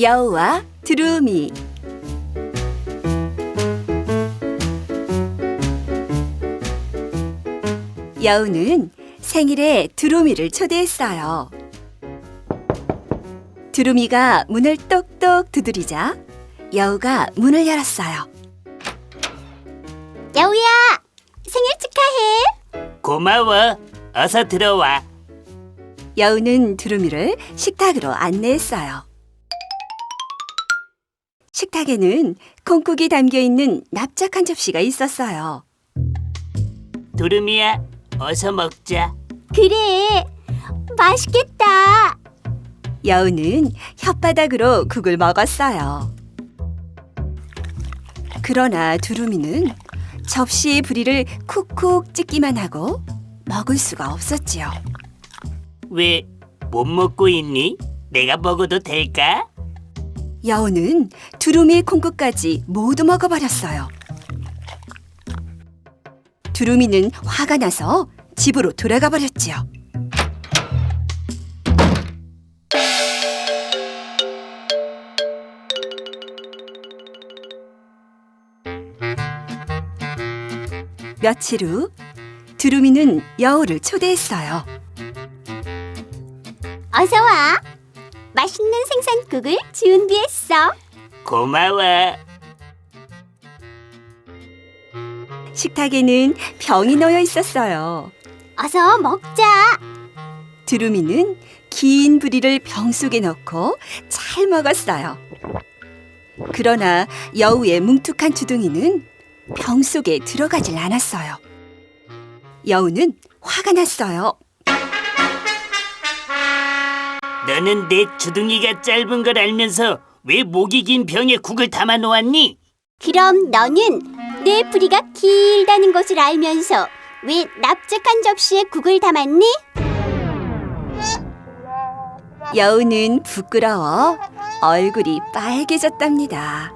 여우와 두루미. 여우는 생일에 두루미를 초대했어요. 두루미가 문을 똑똑 두드리자 여우가 문을 열었어요. 여우야, 생일 축하해. 고마워. 어서 들어와. 여우는 두루미를 식탁으로 안내했어요. 식탁에는 콩국이 담겨있는 납작한 접시가 있었어요. 두루미야, 어서 먹자. 그래, 맛있겠다. 여우는 혓바닥으로 국을 먹었어요. 그러나 두루미는 접시의 부리를 쿡쿡 찢기만 하고 먹을 수가 없었지요. 왜 못 먹고 있니? 내가 먹어도 될까? 여우는 두루미의 콩국까지 모두 먹어버렸어요. 두루미는 화가 나서 집으로 돌아가 버렸지요. 며칠 후 두루미는 여우를 초대했어요. 어서 와. 맛있는 생선국을 준비했어. 고마워. 식탁에는 병이 놓여 있었어요. 어서 먹자. 두루미는 긴 부리를 병 속에 넣고 잘 먹었어요. 그러나 여우의 뭉툭한 주둥이는 병 속에 들어가질 않았어요. 여우는 화가 났어요. 너는 내 주둥이가 짧은 걸 알면서 왜 목이 긴 병에 국을 담아 놓았니? 그럼 너는 내 부리가 길다는 것을 알면서 왜 납작한 접시에 국을 담았니? 여우는 부끄러워 얼굴이 빨개졌답니다.